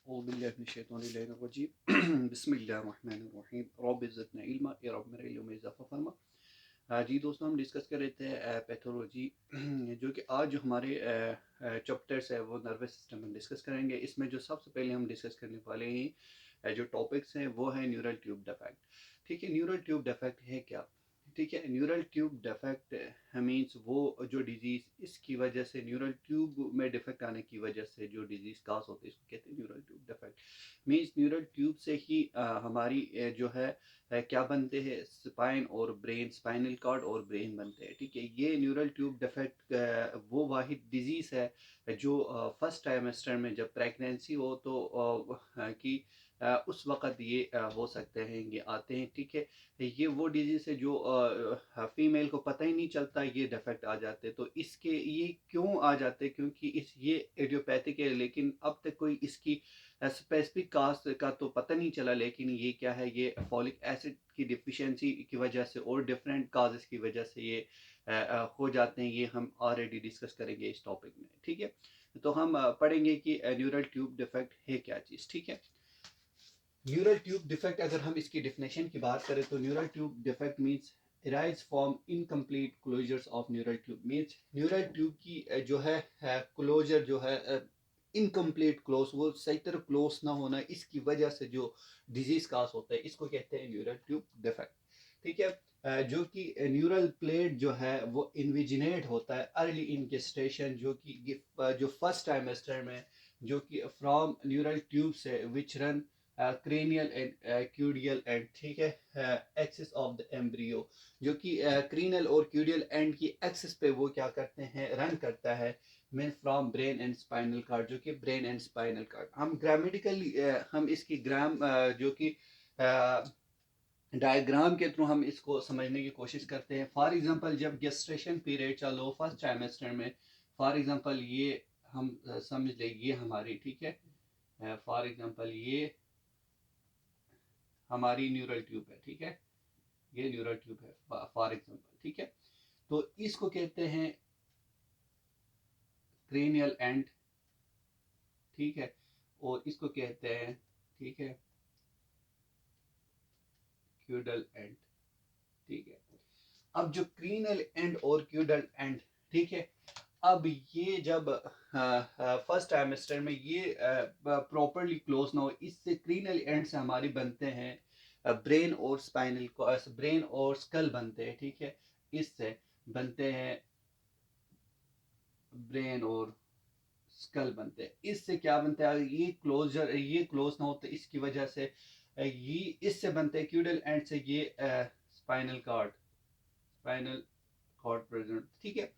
बिस्मिल्लाहिर्रहमानिर्रहीम रब्बि ज़िदनी इल्मा या रब मेरे इल्म में इज़ाफ़ा फरमा। जी दोस्तों, हम डिस्कस कर रहे थे पैथोलॉजी जो कि आज जो हमारे चैप्टर्स है वो नर्वस सिस्टम में डिस्कस करेंगे। इसमें जो सबसे पहले हम डिस्कस करने वाले हैं जो टॉपिक्स हैं वो है न्यूरल ट्यूब डिफेक्ट। ठीक है, न्यूरल ट्यूब डिफेक्ट है क्या? ठीक है, न्यूरल ट्यूब डिफेक्ट मीन्स वो जो डिजीज़ इसकी वजह से न्यूरल ट्यूब में डिफेक्ट आने की वजह से जो डिजीज़ काज होती है इसको कहते हैं neural tube defect. Means neural tube से ही हमारी जो है क्या बनते हैं, स्पाइन और ब्रेन, स्पाइनल कॉर्ड और ब्रेन बनते हैं। ठीक है, ये न्यूरल ट्यूब डिफेक्ट वो वाहिद डिजीज़ है जो फर्स्ट ट्राइमेस्टर में जब प्रेगनेंसी हो तो कि उस वक़्त ये हो सकते हैं, ये आते हैं। ठीक है, ये वो डिजीज़ है जो फीमेल को पता ही नहीं चलता ये डिफेक्ट आ जाते हैं। तो इसके ये क्यों आ जाते हैं? क्योंकि इस ये इडियोपैथिक है, लेकिन अब तक कोई इसकी स्पेसिफिक काज का तो पता नहीं चला। लेकिन ये क्या है, ये फॉलिक एसिड की डिफिशियंसी की वजह से और डिफरेंट काजेस की वजह से ये हो जाते हैं। ये हम ऑलरेडी डिस्कस करेंगे इस टॉपिक में। ठीक है, तो हम पढ़ेंगे कि न्यूरल ट्यूब डिफेक्ट है क्या चीज़। ठीक है, न्यूरल ट्यूब डिफेक्ट अगर हम इसकी डेफिनेशन की बात करें तो neural tube defect means arise from incomplete closures of neural tube. Means neural tube की जो है क्लोजर जो है इनकम्प्लीट क्लोज, वो सही तरह क्लोज ना होना, इसकी वजह से जो डिजीज काज होता है इसको कहते हैं न्यूरल ट्यूब डिफेक्ट। ठीक है, जो कि न्यूरल प्लेट जो है वो इन्विजिनेट होता है अर्ली इन गेस्टेशन, जो कि जो फर्स्ट टाइमेस्टर में, जो कि फ्रॉम न्यूरल ट्यूब से which run cranial end caudal end. ठीक है, एक्सिस ऑफ द एम्ब्रियो, जो कि क्रीनल और क्यूडियल एंड की एक्सिस पे वो क्या करते हैं, रन करता है mean from brain and spinal cord, जो कि ब्रेन एंड स्पाइनल कार्ड। हम ग्रामेटिकली हम इसकी ग्राम जो कि डायग्राम के थ्रू हम इसको समझने की कोशिश करते हैं। फॉर एग्जांपल, जब गेस्टेशन पीरियड चल रहा हो फर्स्ट ट्राइमेस्टर में, फॉर एग्जांपल ये हम समझ ले ये हमारी, ठीक है, फॉर एग्जांपल ये हमारी न्यूरल ट्यूब है। ठीक है, ये न्यूरल ट्यूब है फॉर एग्जांपल। ठीक है, तो इसको कहते हैं क्रेनियल एंड। ठीक है, और इसको कहते हैं, ठीक है, क्यूडल एंड। ठीक है, अब जो क्रीनल एंड और क्यूडल एंड, ठीक है, अब ये जब फर्स्ट ट्राइमेस्टर में ये प्रॉपरली क्लोज ना हो, इससे क्रीनल एंड से हमारी बनते हैं ब्रेन और स्पाइनल को, ब्रेन और स्कल बनते हैं। ठीक है, इससे बनते हैं ब्रेन और स्कल बनते हैं। इससे क्या बनता है, ये क्लोजर, ये क्लोज ना हो तो इसकी वजह से ये इससे बनते हैं क्यूडल एंड से ये spinal card, spinal cord present. ठीक है,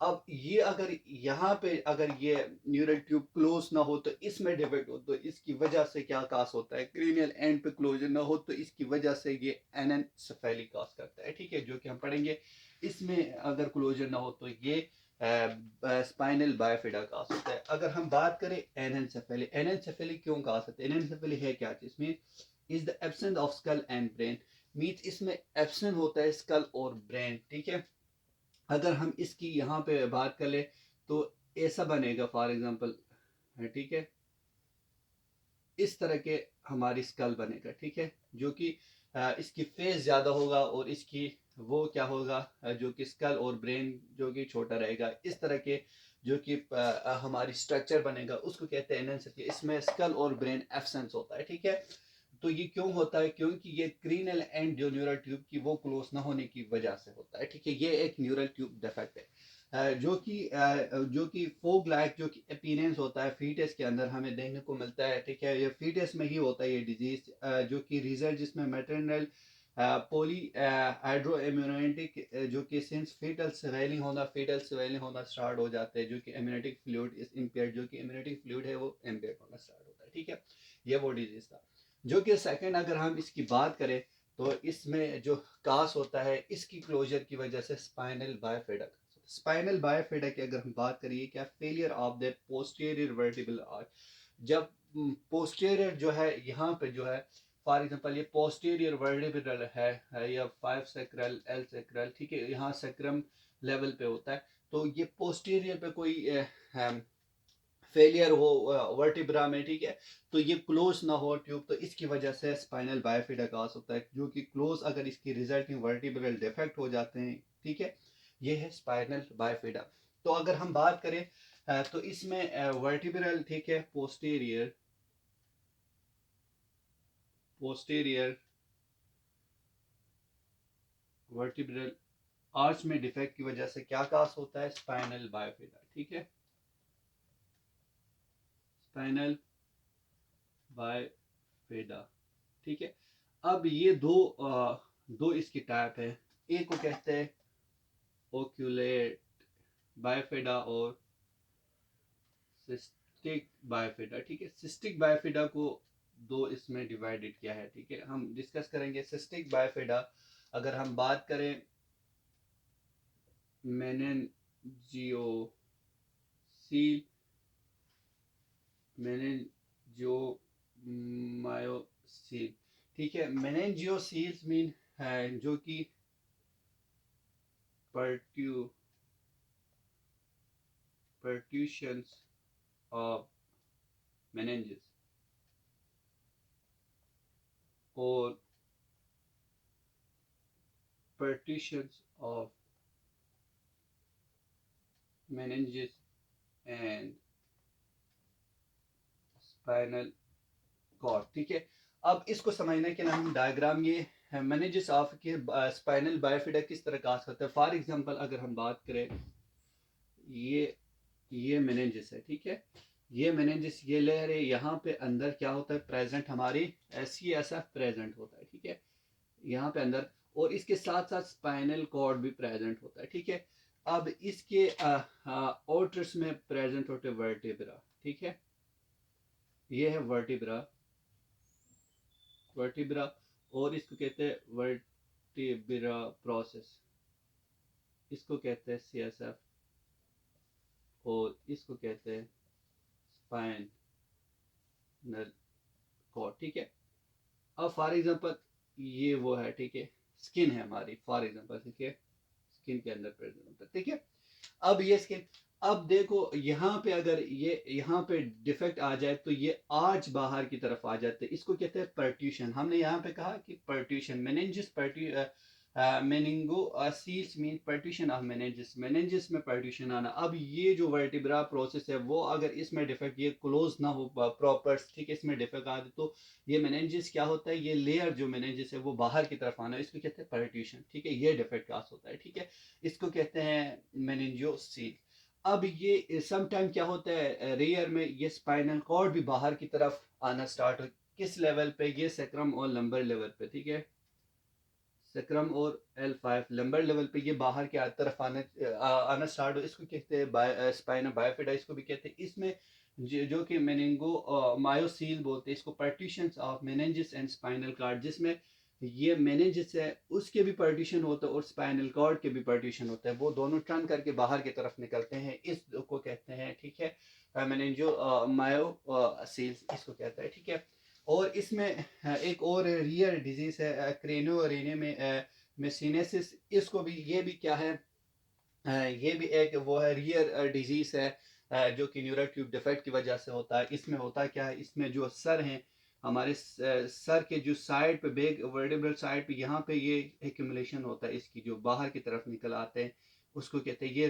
अब ये अगर यहाँ पे अगर ये न्यूरल ट्यूब क्लोज ना हो तो इसमें डिफेक्ट हो, तो इसकी वजह से क्या कास होता है, क्रीनियल एंड पे क्लोजर ना हो तो इसकी वजह से ये एनेंसेफेली कास करता है। ठीक है, जो कि हम पढ़ेंगे। इसमें अगर क्लोजर ना हो तो ये स्पाइनल बायोफिडा कास होता है। अगर हम बात करें एनेंसेफेली, एनेंसेफेली क्यों कास होता है, एनेंसेफेली है क्या चीज में, is the absence of skull and brain. Means इसमें एब्सेंट होता है स्कल और ब्रेन। ठीक है, अगर हम इसकी यहाँ पे बात कर ले तो ऐसा बनेगा फॉर एग्जांपल, ठीक है, इस तरह के हमारी स्कल बनेगा। ठीक है, जो कि इसकी फेस ज़्यादा होगा और इसकी वो क्या होगा, जो कि स्कल और ब्रेन जो कि छोटा रहेगा। इस तरह के जो कि हमारी स्ट्रक्चर बनेगा उसको कहते हैं एनेंसेफली। इसमें स्कल और ब्रेन एब्सेंस होता है। ठीक है, तो ये क्यों होता है, क्योंकि ये क्रीनल एंड जो न्यूरल ट्यूब की वो क्लोज ना होने की वजह से होता है। ठीक है, ये एक न्यूरल ट्यूब डिफेक्ट है जो कि फोग लाइक जो कि अपीयरेंस होता है फीटस के अंदर हमें देखने को मिलता है। ठीक है, ये फीटस में ही होता है ये डिजीज, जो कि रिजल्ट जिसमें मैटरनल पोली हाइड्रो इम्यूनिटिक, जो कि सिंस फीटल स्वेलिंग होना स्टार्ट हो जाते हैं, जो कि इम्यूनिटिक फ्लूइड इज इम्पेयर्ड, जो कि इम्यूनिटिक फ्लूइड है वो इम्पेयर होना स्टार्ट होता है। ठीक है, ये वो डिजीज था। जो कि सेकंड अगर हम इसकी बात करें तो इसमें जो कास होता है इसकी क्लोजर की वजह से स्पाइनल बायोफिडक। स्पाइनल बायोफिडक की अगर हम बात करिए, क्या failure of the posterior vertebral arch. जब पोस्टीरियर जो है यहाँ पे जो है, फॉर एग्जांपल ये पोस्टीरियर वर्टिब्रल है या 5 सैक्रल एल सैक्रल। ठीक है, यहाँ सैक्रम लेवल पे होता है। तो ये पोस्टीरियर पे कोई फेलियर हो वर्टिब्रा में, ठीक है, तो ये क्लोज ना हो ट्यूब, तो इसकी वजह से स्पाइनल बायोफिडा काज होता है, जो कि क्लोज अगर इसकी रिजल्टिंग वर्टिब्रल डिफेक्ट हो जाते हैं, ठीक है, ये है स्पाइनल बायोफिडा। तो अगर हम बात करें तो इसमें वर्टिब्रल, ठीक है, पोस्टीरियर पोस्टीरियर वर्टिब्रल आर्च में डिफेक्ट की वजह से क्या काज होता है, स्पाइनल बायोफिडा, ठीक है, स्पाइनल बायोफिडा, ठीक है। अब ये दो इसकी टाइप है, एक को कहते हैं ओक्यूलेट बायोफिडा और सिस्टिक बायोफिडा, ठीक है। सिस्टिक बायोफिडा को दो इसमें डिवाइडेड किया है, ठीक है, हम डिस्कस करेंगे सिस्टिक बायोफिडा। अगर हम बात करें मेनेंजियोसील मेनेंजियोमायोसील, ठीक है, मेनेंजियोसील्स मीन है जो कि pertussions of meninges or pertussions of meninges and spinal cord, ठीक है। अब इसको समझने के लिए हम डायग्राम, ये meninges ऑफ के स्पाइनल बायोफिडा किस तरह काज करता है। फॉर एग्जांपल अगर हम बात करें, ये meninges है, ठीक है, ये meninges, ये लेयर है, यहाँ पे अंदर क्या होता है प्रेजेंट, हमारी CSF प्रेजेंट होता है, ठीक है, यहाँ पे अंदर, और इसके साथ साथ स्पाइनल कॉर्ड भी प्रेजेंट होता है, ठीक है। अब इसके ओटर्स में प्रेजेंट होते वर्टिब्रा, ठीक है, ये है वर्टिब्रा, वर्टिब्रा, और इसको कहते हैं वर्टिब्रा प्रोसेस, इसको कहते हैं CSF, और इसको कहते हैं स्पाइनल कॉर्ड, ठीक है। अब फॉर एग्जांपल ये वो है, ठीक है, स्किन है हमारी, फॉर एग्जांपल, ठीक है, स्किन के अंदर प्रेजेंट होता है, ठीक है। अब ये स्किन, अब देखो यहाँ पे अगर ये यहाँ पे डिफेक्ट आ जाए तो ये आर्च बाहर की तरफ आ जाते हैं, इसको कहते हैं पर्ट्यूशन। हमने यहाँ पे कहा कि protrusion, meninges meningoceles mean protrusion of meninges, meninges में पर्ट्यूशन आना। अब ये जो वर्टिब्रा प्रोसेस है वो अगर इसमें डिफेक्ट, ये क्लोज ना हो प्रॉपर, ठीक है, इसमें डिफेक्ट आ जाए तो ये मेनिंजिस क्या होता है, ये लेयर जो मेनिंजिस है वो बाहर की तरफ आना, इसको कहते हैं पर्ट्यूशन, ठीक है, ये डिफेक्ट काज होता है, ठीक है, इसको कहते हैं मेनिंजियोसील। अब ये समटाइम क्या होता है रेयर में, ये स्पाइनल कॉर्ड भी बाहर की तरफ आना स्टार्ट हो, किस लेवल पे, ये सेक्रम और लंबर लेवल पे, ठीक है, सेक्रम और L5 लंबर लेवल पे ये बाहर की तरफ आना स्टार्ट हो, इसको कहते हैं स्पाइना बायोफिडा, इसको भी कहते हैं। इसमें जो कि मेनिंगो मायोसील बोलते हैं इसको, partitions of meninges and spinal cord, जिसमें ये मेनिंजिस है उसके भी पार्टीशन होता है और स्पाइनल कॉर्ड के भी पार्टीशन होता है, वो दोनों टर्न करके बाहर की तरफ निकलते हैं, इसको कहते हैं, ठीक है, मेनिंजो मायोसील्स इसको कहता है, ठीक है। और इसमें एक और रियर डिजीज है क्रेनियो में सीनेसिस, इसको भी, ये भी क्या है, ये भी एक वो है रियर डिजीज है जो कि न्यूरल ट्यूब डिफेक्ट की वजह से होता है। इसमें होता क्या है, इसमें जो सर हैं हमारे सर के जो साइड पे, बेग वर्टिब्रल साइड पे, यहाँ पे ये एक्यूमुलेशन होता है इसकी, जो बाहर की तरफ निकल आते हैं, उसको कहते हैं, ये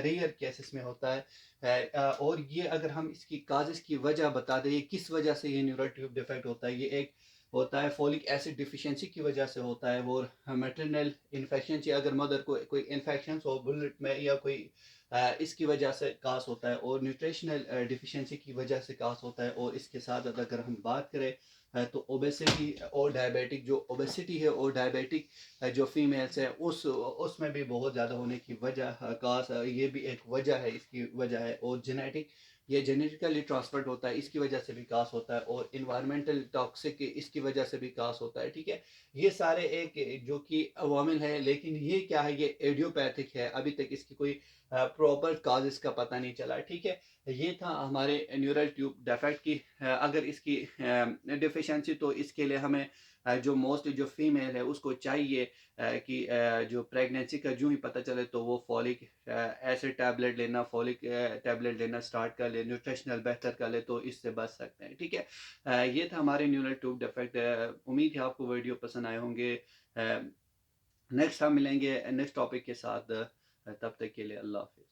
रेयर केसेस में होता है। और ये अगर हम इसकी काजेस की वजह बता दें, ये किस वजह से ये न्यूरल ट्यूब डिफेक्ट होता है, ये एक होता है फोलिक एसिड डिफिशिएंसी की वजह से होता है, वो मैटरनल इन्फेक्शन, अगर मदर को कोई इन्फेक्शन हो बुलेट में या कोई इसकी वजह से कास होता है, और न्यूट्रिशनल डिफिशिएंसी की वजह से कास होता है। और इसके साथ अगर हम बात करें तो ओबेसिटी और डायबिटिक, जो ओबेसिटी है और डायबिटिक जो फीमेल्स है उसमें भी बहुत ज़्यादा होने की वजह कास, ये भी एक वजह है, इसकी वजह है। और जेनेटिक, ये जेनेटिकली ट्रांसफर्ड होता है, इसकी वजह से भी कास होता है। और इन्वायरमेंटल टॉक्सिक, इसकी वजह से भी कास होता है, ठीक है। ये सारे एक जो कि अवामिल है, लेकिन ये क्या है, ये एडियोपैथिक है, अभी तक इसकी कोई प्रॉपर काज इसका पता नहीं चला, ठीक है। ये था हमारे न्यूरल ट्यूब डिफेक्ट की। अगर इसकी डिफिशेंसी, तो इसके लिए हमें जो मोस्टली जो फीमेल है उसको चाहिए कि जो प्रेगनेंसी का जो ही पता चले तो वो फॉलिक एसिड टैबलेट लेना, फॉलिक टैबलेट लेना स्टार्ट कर ले, न्यूट्रिशनल बेहतर कर ले, तो इससे बच सकते हैं। ठीक है, ये था हमारे न्यूरल ट्यूब डिफेक्ट। उम्मीद है आपको वीडियो पसंद आए होंगे। नेक्स्ट हम मिलेंगे नेक्स्ट टॉपिक के साथ। तब तक के लिए अल्लाह हाफिज़।